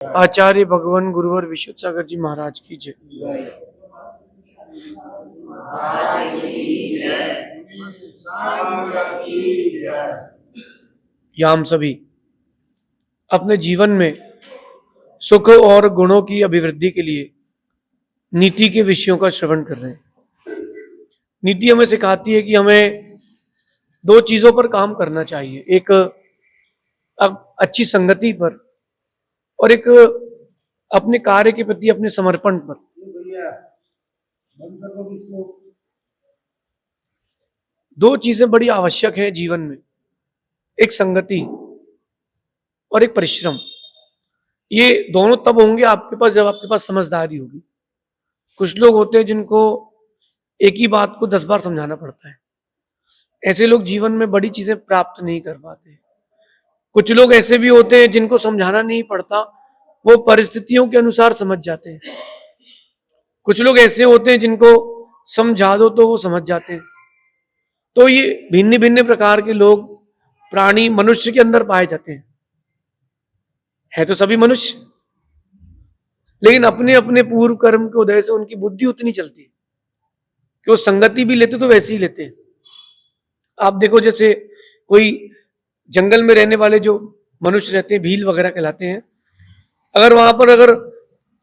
आचार्य भगवान गुरुवर विशुद्ध सागर जी महाराज की जय। या हम सभी अपने जीवन में सुख और गुणों की अभिवृद्धि के लिए नीति के विषयों का श्रवण कर रहे हैं। नीति हमें सिखाती है कि हमें दो चीजों पर काम करना चाहिए, एक अच्छी संगति पर और एक अपने कार्य के प्रति अपने समर्पण पर। दो चीजें बड़ी आवश्यक है जीवन में, एक संगति और एक परिश्रम। ये दोनों तब होंगे आपके पास जब आपके पास समझदारी होगी। कुछ लोग होते हैं जिनको एक ही बात को 10 बार समझाना पड़ता है, ऐसे लोग जीवन में बड़ी चीजें प्राप्त नहीं कर पाते। कुछ लोग ऐसे भी होते हैं जिनको समझाना नहीं पड़ता, वो परिस्थितियों के अनुसार समझ जाते हैं। कुछ लोग ऐसे होते हैं जिनको समझा दो तो वो समझ जाते हैं। तो ये भिन्न भिन्न प्रकार के लोग प्राणी मनुष्य के अंदर पाए जाते हैं। है तो सभी मनुष्य, लेकिन अपने अपने पूर्व कर्म के उदय से उनकी बुद्धि उतनी चलती है कि वो संगति भी लेते तो वैसे ही लेते हैं। आप देखो, जैसे कोई जंगल में रहने वाले जो मनुष्य रहते हैं, भील वगैरह कहलाते हैं, अगर वहां पर अगर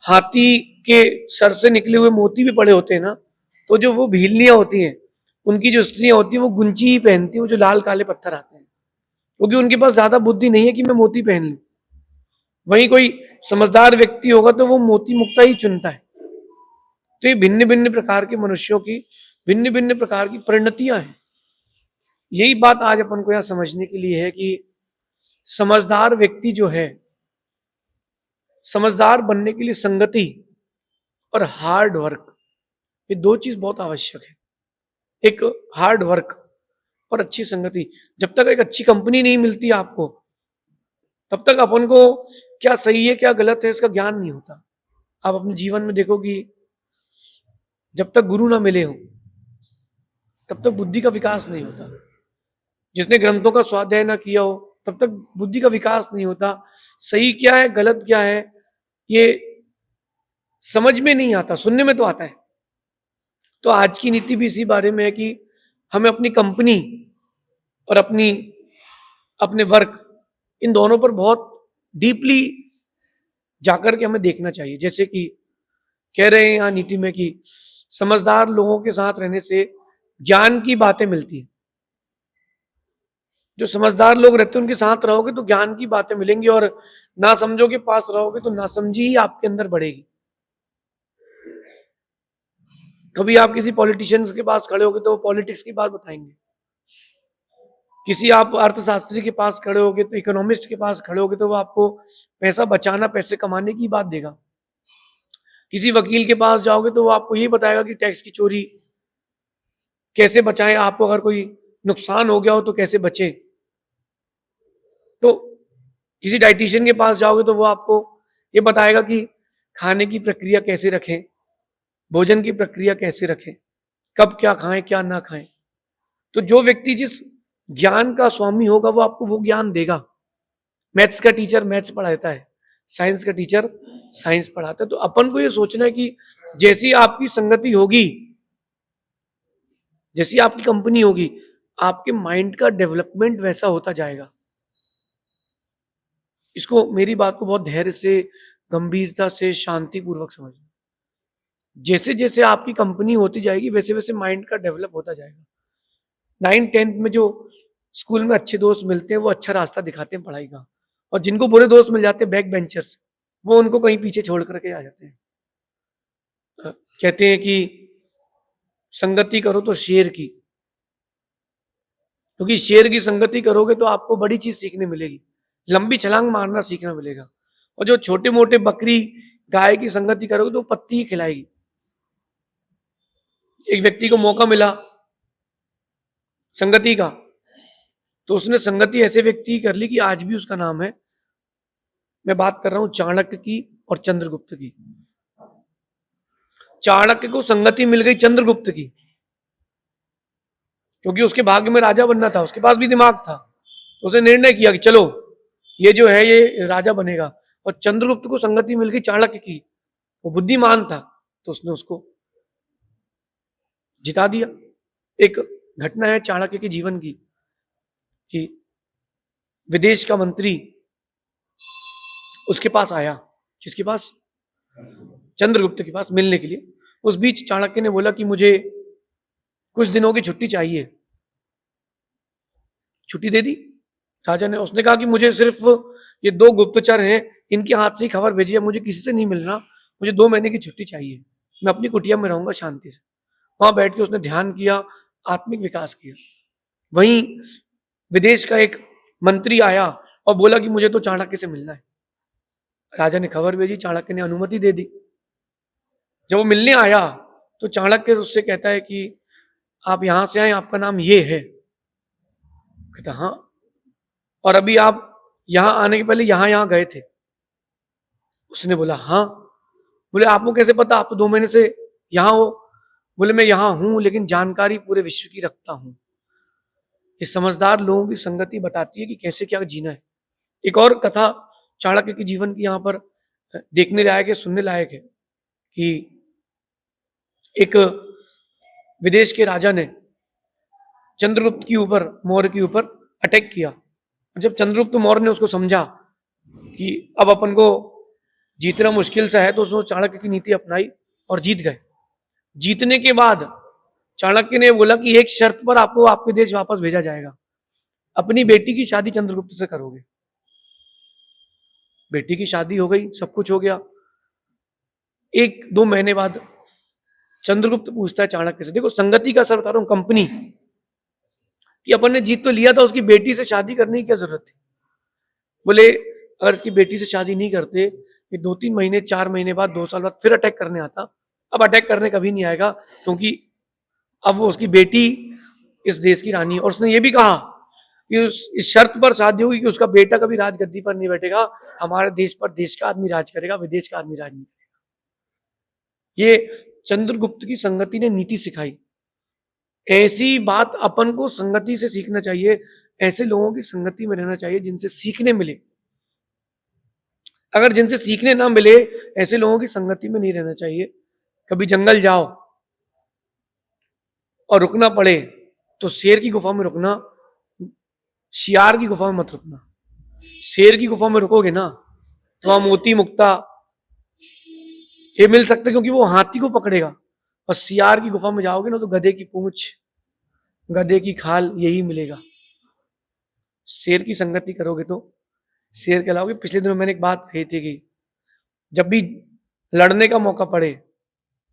हाथी के सर से निकले हुए मोती भी पड़े होते हैं ना, तो जो वो भीलनियां होती हैं, उनकी जो स्त्रियां होती हैं, वो गुंची ही पहनती हैं, वो जो लाल काले पत्थर आते हैं, क्योंकि उनके पास ज्यादा बुद्धि नहीं है कि मैं मोती पहन लूं। वहीं कोई समझदार व्यक्ति होगा तो वो मोती मुक्ता ही चुनता है। तो ये भिन्न भिन्न प्रकार के मनुष्यों की भिन्न भिन्न प्रकार की परिणतियां हैं। यही बात आज अपन को यहां समझने के लिए है कि समझदार व्यक्ति जो है, समझदार बनने के लिए संगति और हार्ड वर्क, ये दो चीज बहुत आवश्यक है। एक हार्ड वर्क और अच्छी संगति। जब तक एक अच्छी कंपनी नहीं मिलती आपको, तब तक अपन को क्या सही है क्या गलत है इसका ज्ञान नहीं होता। आप अपने जीवन में देखो कि जब तक गुरु ना मिले हो तब तक बुद्धि का विकास नहीं होता। जिसने ग्रंथों का स्वाध्याय ना किया हो तब तक बुद्धि का विकास नहीं होता। सही क्या है गलत क्या है ये समझ में नहीं आता, सुनने में तो आता है। तो आज की नीति भी इसी बारे में है कि हमें अपनी कंपनी और अपने वर्क, इन दोनों पर बहुत डीपली जाकर के हमें देखना चाहिए। जैसे कि कह रहे हैं यहाँ नीति में कि समझदार लोगों के साथ रहने से ज्ञान की बातें मिलती हैं। जो समझदार लोग रहते हैं उनके साथ रहोगे तो ज्ञान की बातें मिलेंगी, और ना समझो के पास रहोगे तो नासमझी ही आपके अंदर बढ़ेगी। कभी आप किसी पॉलिटिशियंस के पास खड़े होगे तो वो पॉलिटिक्स की बात बताएंगे, किसी आप अर्थशास्त्री के पास खड़े होगे तो इकोनॉमिस्ट के पास खड़े होगे तो वो आपको पैसा बचाना, पैसे कमाने की बात देगा। किसी वकील के पास जाओगे तो वो आपको ये बताएगा कि टैक्स की चोरी कैसे बचाएं, आपको अगर कोई नुकसान हो गया हो तो कैसे बचे। तो किसी डाइटिशियन के पास जाओगे तो वो आपको ये बताएगा कि खाने की प्रक्रिया कैसे रखें, भोजन की प्रक्रिया कैसे रखें, कब क्या खाएं क्या ना खाएं। तो जो व्यक्ति जिस ज्ञान का स्वामी होगा वो आपको वो ज्ञान देगा। मैथ्स का टीचर मैथ्स पढ़ाता है, साइंस का टीचर साइंस पढ़ाता है। तो अपन को ये सोचना है कि जैसी आपकी संगति होगी, जैसी आपकी कंपनी होगी, आपके माइंड का डेवलपमेंट वैसा होता जाएगा। इसको, मेरी बात को बहुत धैर्य से, गंभीरता से, शांतिपूर्वक समझना। जैसे जैसे आपकी कंपनी होती जाएगी वैसे वैसे माइंड का डेवलप होता जाएगा। 9th-10th में जो स्कूल में अच्छे दोस्त मिलते हैं वो अच्छा रास्ता दिखाते हैं पढ़ाई का, और जिनको बुरे दोस्त मिल जाते हैं बैक बेंचर्स, वो उनको कहीं पीछे छोड़ करके आ जाते हैं। कहते हैं कि संगति करो तो शेर की, क्योंकि शेर की संगति करोगे तो आपको बड़ी चीज सीखने मिलेगी, लंबी छलांग मारना सीखना मिलेगा। और जो छोटे मोटे बकरी गाय की संगति करोगे तो पत्ती ही खिलाएगी। एक व्यक्ति को मौका मिला संगति का, तो उसने संगति ऐसे व्यक्ति कर ली कि आज भी उसका नाम है। मैं बात कर रहा हूं चाणक्य की और चंद्रगुप्त की। चाणक्य को संगति मिल गई चंद्रगुप्त की, क्योंकि उसके भाग्य में राजा बनना था, उसके पास भी दिमाग था। तो उसने निर्णय किया कि चलो ये जो है ये राजा बनेगा। और चंद्रगुप्त को संगति मिल गई चाणक्य की, वो बुद्धिमान था तो उसने उसको जिता दिया। एक घटना है चाणक्य के जीवन की कि विदेश का मंत्री उसके पास आया, किसके पास? चंद्रगुप्त के पास मिलने के लिए। उस बीच चाणक्य ने बोला कि मुझे कुछ दिनों की छुट्टी चाहिए। छुट्टी दे दी राजा ने। उसने कहा कि मुझे सिर्फ ये 2 गुप्तचर हैं, इनके हाथ से ही खबर भेजिए, मुझे किसी से नहीं मिलना, मुझे 2 महीने की छुट्टी चाहिए, मैं अपनी कुटिया में रहूंगा शांति से। वहां बैठ के उसने ध्यान किया, आत्मिक विकास किया। वहीं विदेश का एक मंत्री आया और बोला कि मुझे तो चाणक्य से मिलना है। राजा ने खबर भेजी, चाणक्य ने अनुमति दे दी। जब वो मिलने आया तो चाणक्य उससे कहता है कि आप यहां से आए, आपका नाम ये है? कहता हाँ। और अभी आप यहां आने के पहले यहां यहां गए थे? उसने बोला हाँ। बोले आपको कैसे पता, आप तो 2 महीने से यहां हो? बोले मैं यहां हूं लेकिन जानकारी पूरे विश्व की रखता हूं। ये समझदार लोगों की संगति बताती है कि कैसे क्या जीना है। एक और कथा चाणक्य के जीवन की यहाँ पर देखने लायक है, सुनने लायक है कि एक विदेश के राजा ने चंद्रगुप्त के ऊपर, मौर्य के ऊपर अटैक किया। जब चंद्रगुप्त मौर्य ने उसको समझा कि अब अपन को जीतना मुश्किल सा है तो उसने चाणक्य की नीति अपनाई और जीत गए। जीतने के बाद चाणक्य ने बोला कि एक शर्त पर आपको आपके देश वापस भेजा जाएगा, अपनी बेटी की शादी चंद्रगुप्त से करोगे। बेटी की शादी हो गई, सब कुछ हो गया। 1-2 महीने बाद चंद्रगुप्त पूछता है चाणक्य से, देखो संगति का असर बता रहा हूं, कंपनी कि अपन ने जीत तो लिया था, उसकी बेटी से शादी करने की क्या जरूरत थी? बोले अगर इसकी बेटी से शादी नहीं करते, ये 2-3 महीने, 4 महीने बाद, 2 साल बाद फिर अटैक करने आता। अब अटैक करने कभी नहीं आएगा क्योंकि अब वो उसकी बेटी इस देश की रानी है। और उसने ये भी कहा कि इस शर्त पर शादी होगी कि उसका बेटा कभी राजगद्दी पर नहीं बैठेगा, हमारे देश पर देश का आदमी राज करेगा, विदेश का आदमी राज नहीं करेगा। ये चंद्रगुप्त की संगति ने नीति सिखाई। ऐसी बात अपन को संगति से सीखना चाहिए, ऐसे लोगों की संगति में रहना चाहिए जिनसे सीखने मिले। अगर जिनसे सीखने ना मिले, ऐसे लोगों की संगति में नहीं रहना चाहिए। कभी जंगल जाओ और रुकना पड़े तो शेर की गुफा में रुकना, शियार की गुफा में मत रुकना। शेर की गुफा में रुकोगे ना तो वहां मोती मुक्ता ये मिल सकता है क्योंकि वो हाथी को पकड़ेगा, और सियार की गुफा में जाओगे ना तो गधे की पूंछ, गधे की खाल यही मिलेगा। शेर की संगति करोगे तो शेर कहलाओगे। पिछले दिनों मैंने एक बात कही थी कि जब भी लड़ने का मौका पड़े,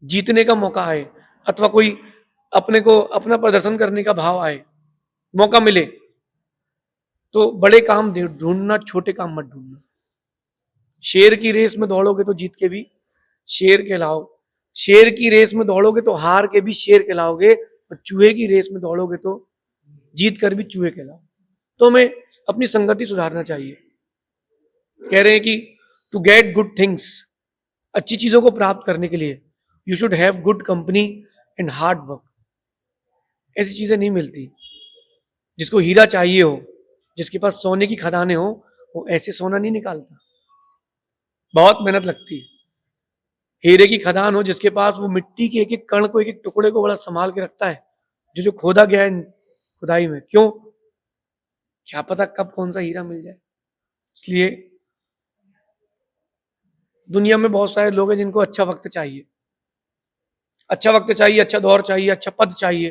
जीतने का मौका आए, अथवा कोई अपने को अपना प्रदर्शन करने का भाव आए, मौका मिले, तो बड़े काम ढूंढना, छोटे काम मत ढूंढना। शेर की रेस में दौड़ोगे तो जीत के भी शेर कहलाओ, शेर की रेस में दौड़ोगे तो हार के भी शेर कहलाओगे, और चूहे की रेस में दौड़ोगे तो जीत कर भी चूहे कहलाओ। तो हमें अपनी संगति सुधारना चाहिए। कह रहे हैं कि टू गेट गुड थिंग्स, अच्छी चीजों को प्राप्त करने के लिए you should have good company and hard work. ऐसी चीजें नहीं मिलती। जिसको हीरा चाहिए हो, जिसके पास सोने की खदानें हो, वो ऐसे सोना नहीं निकालता, बहुत मेहनत लगती है। हीरे की खदान हो जिसके पास, वो मिट्टी के एक एक कण को, एक एक टुकड़े को बड़ा संभाल के रखता है, जो खोदा गया है खुदाई में। क्यों? क्या पता कब कौन सा हीरा मिल जाए। इसलिए दुनिया में बहुत सारे लोग हैं जिनको अच्छा वक्त चाहिए, अच्छा वक्त चाहिए, अच्छा दौर चाहिए, अच्छा पद चाहिए।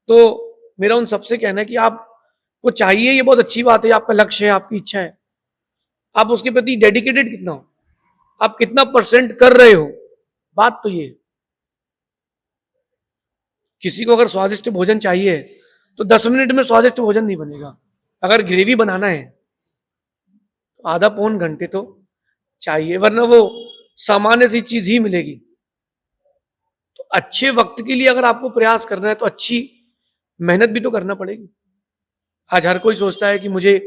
तो मेरा उन सबसे कहना है कि आपको चाहिए, ये बहुत अच्छी बात है, आपका लक्ष्य है, आपकी इच्छा है, आप उसके प्रति डेडिकेटेड कितना हो, आप कितना परसेंट कर रहे हो। बात तो ये, किसी को अगर स्वादिष्ट भोजन चाहिए तो 10 मिनट में स्वादिष्ट भोजन नहीं बनेगा। अगर ग्रेवी बनाना है तो आधा पौन घंटे तो चाहिए, वरना वो सामान्य सी चीज ही मिलेगी। तो अच्छे वक्त के लिए अगर आपको प्रयास करना है तो अच्छी मेहनत भी तो करना पड़ेगी। आज हर कोई सोचता है कि मुझे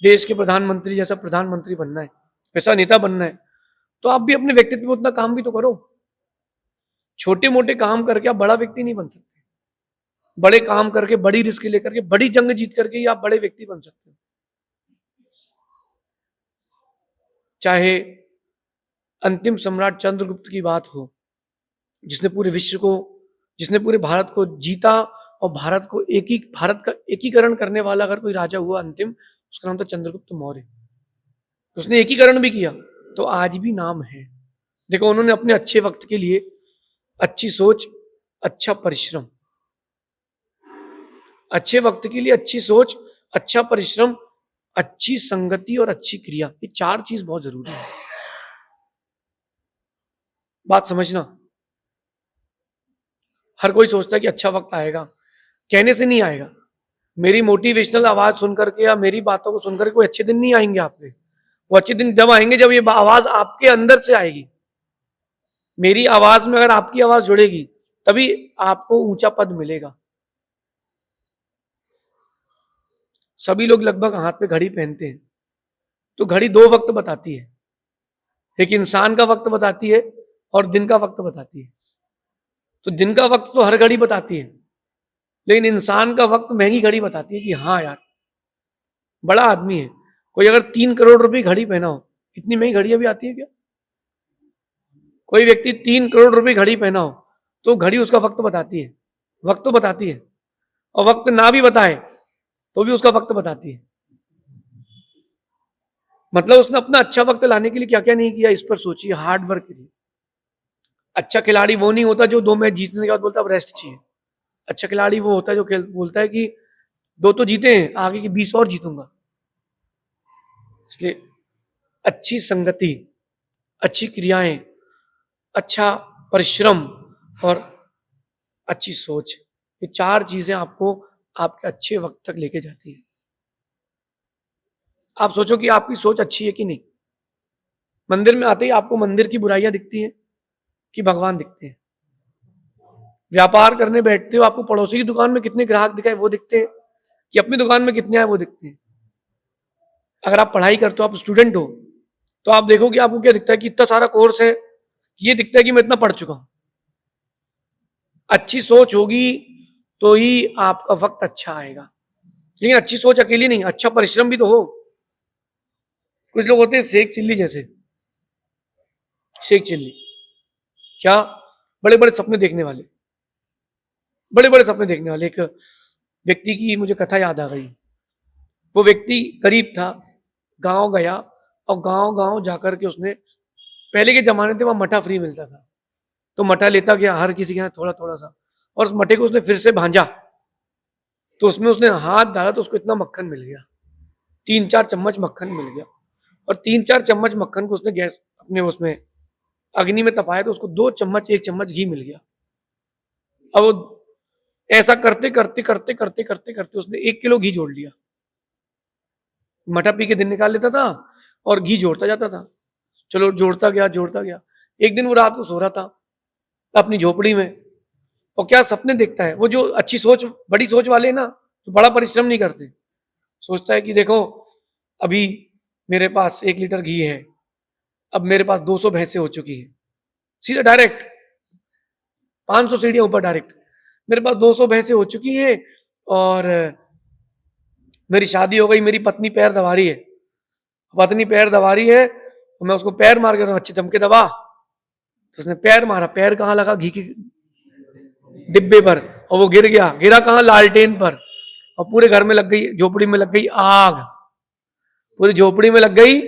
देश के प्रधानमंत्री जैसा प्रधानमंत्री बनना है, वैसा नेता बनना है, तो आप भी अपने व्यक्तित्व में उतना काम भी तो करो। छोटे मोटे काम करके आप बड़ा व्यक्ति नहीं बन सकते। बड़े काम करके, बड़ी रिस्क लेकर के, बड़ी जंग जीत करके ही आप बड़े व्यक्ति बन सकते हो। चाहे अंतिम सम्राट चंद्रगुप्त की बात हो, जिसने पूरे भारत को जीता, और भारत का एकीकरण करने वाला अगर कोई राजा हुआ अंतिम, उसका नाम था चंद्रगुप्त मौर्य। उसने एकीकरण भी किया, तो आज भी नाम है। देखो, उन्होंने अपने अच्छे वक्त के लिए अच्छी सोच, अच्छा परिश्रम, अच्छे वक्त के लिए अच्छी सोच, अच्छा परिश्रम, अच्छी संगति और अच्छी क्रिया, ये 4 चीज बहुत जरूरी है। बात समझना। हर कोई सोचता है कि अच्छा वक्त आएगा, कहने से नहीं आएगा। मेरी मोटिवेशनल आवाज सुनकर के या मेरी बातों को सुनकर कोई अच्छे दिन नहीं आएंगे आप पे। वो अच्छे दिन जब आएंगे जब ये आवाज आपके अंदर से आएगी। मेरी आवाज में अगर आपकी आवाज जुड़ेगी, तभी आपको ऊंचा पद मिलेगा। सभी लोग लगभग हाथ पे घड़ी पहनते हैं, तो घड़ी 2 वक्त बताती है। एक इंसान का वक्त बताती है और दिन का वक्त बताती है। तो दिन का वक्त तो हर घड़ी बताती है, लेकिन इंसान का वक्त महंगी घड़ी बताती है कि हाँ यार, बड़ा आदमी है। कोई अगर 3 करोड़ रुपए घड़ी पहना हो, इतनी महंगी घड़ियां भी आती है क्या? कोई व्यक्ति 3 करोड़ रुपए घड़ी पहना हो, तो घड़ी उसका वक्त बताती है, वक्त तो बताती है। और वक्त ना भी बताए तो भी उसका वक्त बताती है। मतलब उसने अपना अच्छा वक्त लाने के लिए क्या क्या नहीं किया, इस पर सोचिए। हार्ड वर्क के लिए। अच्छा खिलाड़ी वो नहीं होता जो 2 मैच जीतने के बाद बोलता अब रेस्ट चाहिए। अच्छा खिलाड़ी वो होता है जो बोलता है कि 2 तो जीते हैं, आगे की 20 और जीतूंगा। इसलिए अच्छी संगति, अच्छी क्रियाएं, अच्छा परिश्रम और अच्छी सोच, ये 4 चीजें आपको आपके अच्छे वक्त तक लेके जाती है। आप सोचो कि आपकी सोच अच्छी है कि नहीं। मंदिर में आते ही आपको मंदिर की बुराइयां दिखती हैं कि भगवान दिखते हैं? व्यापार करने बैठते हो, आपको पड़ोसी की दुकान में कितने ग्राहक दिखाए वो दिखते हैं कि अपनी दुकान में कितने आए वो दिखते हैं? अगर आप पढ़ाई करते हो, आप स्टूडेंट हो, तो आप देखो कि आपको क्या दिखता है कि इतना सारा कोर्स है, कि ये दिखता है कि मैं इतना पढ़ चुका हूं। अच्छी सोच होगी तो ही आपका वक्त अच्छा आएगा। लेकिन अच्छी सोच अकेली नहीं, अच्छा परिश्रम भी तो हो। कुछ लोग होते हैं शेख चिल्ली जैसे, शेख चिल्ली क्या, बड़े बड़े सपने देखने वाले, बड़े बड़े सपने देखने वाले। एक व्यक्ति की मुझे कथा याद आ गई। वो व्यक्ति गरीब था, गांव गया, और गांव गांव जाकर के उसने, पहले के जमाने थे वहां मठा फ्री मिलता था, तो मठा लेता गया हर किसी के यहाँ थोड़ा थोड़ा सा, और उस मठे को उसने फिर से भांजा, तो उसमें उसने हाथ डाला तो उसको इतना मक्खन मिल गया, 3-4 चम्मच मक्खन मिल गया। और 3-4 चम्मच मक्खन को उसने गैस अपने उसमें अग्नि में तपाया तो उसको 2 चम्मच 1 चम्मच घी मिल गया। अब वो ऐसा करते करते करते करते करते करते उसने 1 किलो घी जोड़ लिया। मठा पी के दिन निकाल लेता था और घी जोड़ता जाता था। चलो जोड़ता गया जोड़ता गया। एक दिन वो रात को सो रहा था अपनी झोपड़ी में, और क्या सपने देखता है। वो जो अच्छी सोच, बड़ी सोच वाले ना, तो बड़ा परिश्रम नहीं करते। सोचता है कि देखो अभी मेरे पास 1 लीटर घी है, अब मेरे पास 200 भैंसें हो चुकी है, सीधा डायरेक्ट 500 सीढ़ियां ऊपर डायरेक्ट, मेरे पास 200 भैंसें हो चुकी है, और मेरी शादी हो गई, मेरी पत्नी पैर दबा रही है, पत्नी पैर दबा रही है, तो मैं उसको पैर मार के अच्छे चमके दबा। तो उसने पैर मारा, पैर कहाँ लगा? घी के डिब्बे पर, और वो गिर गया। गिरा कहाँ? लालटेन पर, और पूरे घर में लग गई, झोपड़ी में लग गई आग, पूरी झोपड़ी में लग गई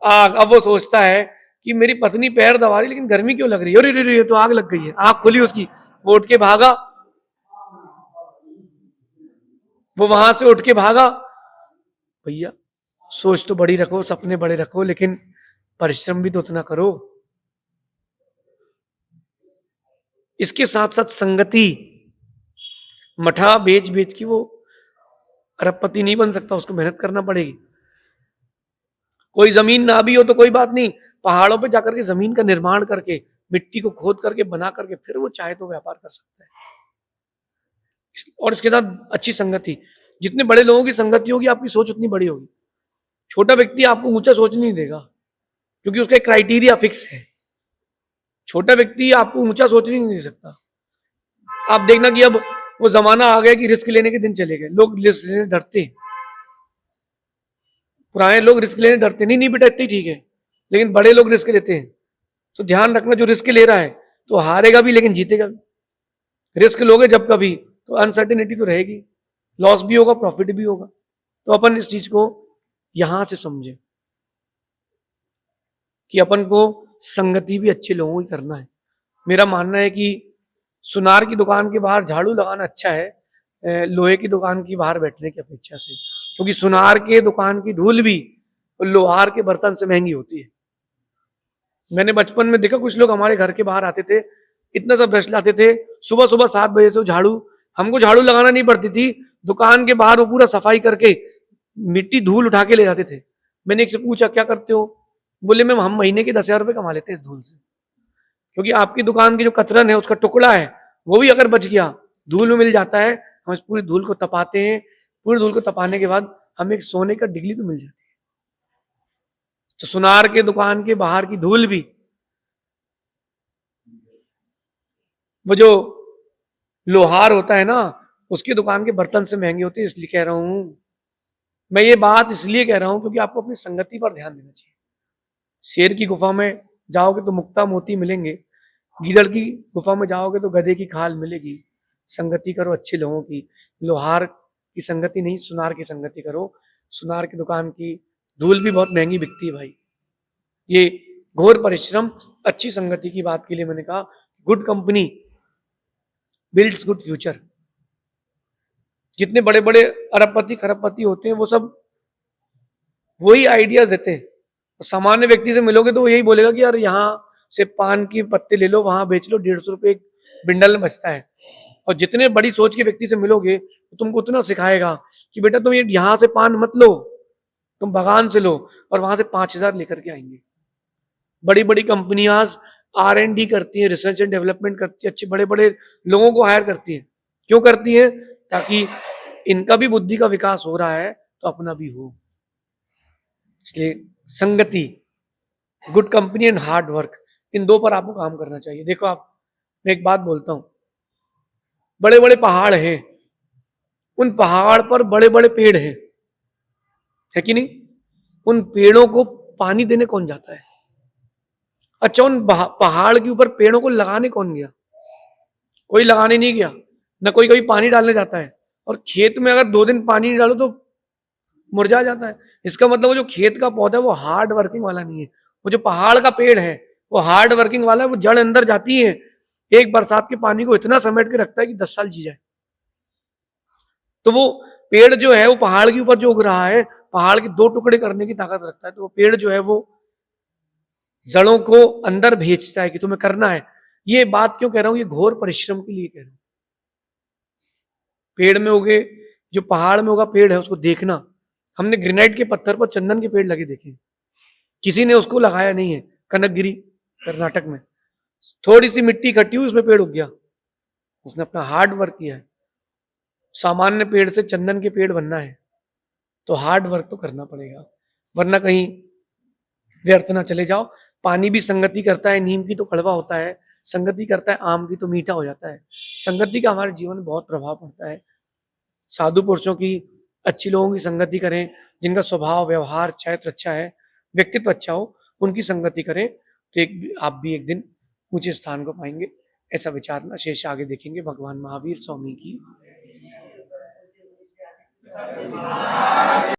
आग। अब वो सोचता है कि मेरी पत्नी पैर दबा रही, लेकिन गर्मी क्यों लग रही है? अरे ये तो आग लग गई है। आग खुली उसकी, वो उठ के भागा, वो वहां से उठ के भागा। भैया सोच तो बड़ी रखो, सपने बड़े रखो, लेकिन परिश्रम भी तो उतना करो। इसके साथ साथ संगति। मठा बेच बेच की वो अरबपति नहीं बन सकता, उसको मेहनत करना पड़ेगी। कोई जमीन ना भी हो तो कोई बात नहीं, पहाड़ों पे जाकर के जमीन का निर्माण करके, मिट्टी को खोद करके बना करके फिर वो चाहे तो व्यापार कर सकता है। और इसके साथ अच्छी संगति। जितने बड़े लोगों की संगति होगी, आपकी सोच उतनी बड़ी होगी। छोटा व्यक्ति आपको ऊंचा सोच नहीं देगा, क्योंकि उसका क्राइटेरिया फिक्स है। छोटा व्यक्ति आपको ऊंचा सोच नहीं दे सकता। आप देखना कि अब वो जमाना आ गया कि रिस्क लेने के दिन चले गए, लोग रिस्क लेने डरते हैं। पुराने लोग रिस्क लेने डरते नहीं, नहीं बेटा इतना ही ठीक है, लेकिन बड़े लोग रिस्क लेते हैं। तो ध्यान रखना, जो रिस्क ले रहा है तो हारेगा भी लेकिन जीतेगा भी। रिस्क लोगे जब कभी तो अनसर्टेनिटी तो रहेगी, लॉस भी होगा प्रॉफिट भी होगा। तो अपन इस चीज को यहां से समझे कि अपन को संगति भी अच्छे लोगों की करना है। मेरा मानना है कि सुनार की दुकान के बाहर झाड़ू लगाना अच्छा है लोहे की दुकान की बाहर बैठने की अपेक्षा से, क्योंकि सुनार के दुकान की धूल भी लोहार के बर्तन से महंगी होती है। मैंने बचपन में देखा कुछ लोग हमारे घर के बाहर आते थे, इतना सा ब्रश लाते थे, सुबह सुबह 7 बजे से झाड़ू, हमको झाड़ू लगाना नहीं पड़ती थी, दुकान के बाहर वो पूरा सफाई करके मिट्टी धूल उठा के ले जाते थे। मैंने एक से पूछा क्या करते हो, बोले मैम हम महीने के 10,000 रुपये कमा लेते हैं इस धूल से, क्योंकि आपकी दुकान की जो कतरन है उसका टुकड़ा है वो भी अगर बच गया धूल में मिल जाता है, हम इस पूरी धूल को तपाते हैं, पूरी धूल को तपाने के बाद हमें एक सोने का डिग्ली तो मिल जाती है। तो सुनार के दुकान के बाहर की धूल भी, वो जो लोहार होता है ना उसकी दुकान के बर्तन से महंगे होते हैं, इसलिए कह रहा हूं मैं ये बात, इसलिए कह रहा हूं क्योंकि आपको अपनी संगति पर ध्यान देना चाहिए। शेर की गुफा में जाओगे तो मुक्ता मोती मिलेंगे, गीदड़ की गुफा में जाओगे तो गधे की खाल मिलेगी। संगति करो अच्छे लोगों की, लोहार की संगति नहीं सुनार की संगति करो। सुनार की दुकान की धूल भी बहुत महंगी बिकती है भाई। ये घोर परिश्रम, अच्छी संगति की बात के लिए मैंने कहा good company builds good future. जितने बड़े बड़े अरबपति खरबपति होते हैं वो सब वही आइडियाज देते हैं। सामान्य व्यक्ति से मिलोगे तो वो यही बोलेगा कि यार यहाँ से पान की पत्ते ले लो, वहां बेच लो, 150 रुपये एक बिंडल में बचता है। और जितने बड़ी सोच के व्यक्ति से मिलोगे तो तुमको उतना सिखाएगा कि बेटा तुम ये यहाँ से पान मत लो, तुम बागान से लो, और वहां से 5,000 लेकर के आएंगे। बड़ी बड़ी कंपनियां R&D करती हैं, रिसर्च एंड डेवलपमेंट करती है, अच्छे बड़े बड़े लोगों को हायर करती है। क्यों करती है? ताकि इनका भी बुद्धि का विकास हो रहा है तो अपना भी हो। इसलिए संगति, good company and hard work, इन दो पर आपको काम करना चाहिए। देखो आप, मैं एक बात बोलता हूं, बड़े बड़े पहाड़ हैं, उन पहाड़ पर बड़े बड़े पेड़ हैं, है कि नहीं? उन पेड़ों को पानी देने कौन जाता है? अच्छा, उन पहाड़ के ऊपर पेड़ों को लगाने कौन गया? कोई लगाने नहीं गया, ना कोई कभी पानी डालने जाता है। और खेत में अगर 2 दिन पानी नहीं डालो तो मुरझा जाता है। इसका मतलब वो जो खेत का पौधा है वो हार्ड वर्किंग वाला नहीं है। वो जो पहाड़ का पेड़ है वो हार्ड वर्किंग वाला है, वो जड़ अंदर जाती है, एक बरसात के पानी को इतना समेट के रखता है कि 10 साल जी जाए। तो वो पेड़ जो है वो पहाड़ के ऊपर जो उग रहा है, पहाड़ के 2 टुकड़े करने की ताकत रखता है। तो वो पेड़ जो है वो जड़ों को अंदर भेजता है कि तुम्हें करना है। ये बात क्यों कह रहा हूं? ये घोर परिश्रम के लिए कह रहा हूं। पेड़ में उगे, जो पहाड़ में उगा पेड़ है उसको देखना। हमने ग्रेनाइट के पत्थर पर चंदन के पेड़ लगे देखे, किसी ने उसको लगाया नहीं है। कनकगिरी कर्नाटक में थोड़ी सी मिट्टी इकट्ठी हुई, उसमें पेड़ उग गया। उसने अपना हार्ड वर्क किया है। सामान्य पेड़ से चंदन के पेड़ बनना है तो हार्ड वर्क तो करना पड़ेगा, वरना कहीं व्यर्थ ना चले जाओ। पानी भी संगति करता है, नीम की तो कड़वा होता है, संगति करता है आम की तो मीठा हो जाता है। संगति का हमारे जीवन में बहुत प्रभाव पड़ता है। साधु पुरुषों की, अच्छी लोगों की संगति करें, जिनका स्वभाव व्यवहार चरित्र अच्छा है, व्यक्तित्व अच्छा हो, उनकी संगति करें तो आप भी एक दिन ऊंचे स्थान को पाएंगे। ऐसा विचारना। शेष आगे देखेंगे। भगवान महावीर स्वामी की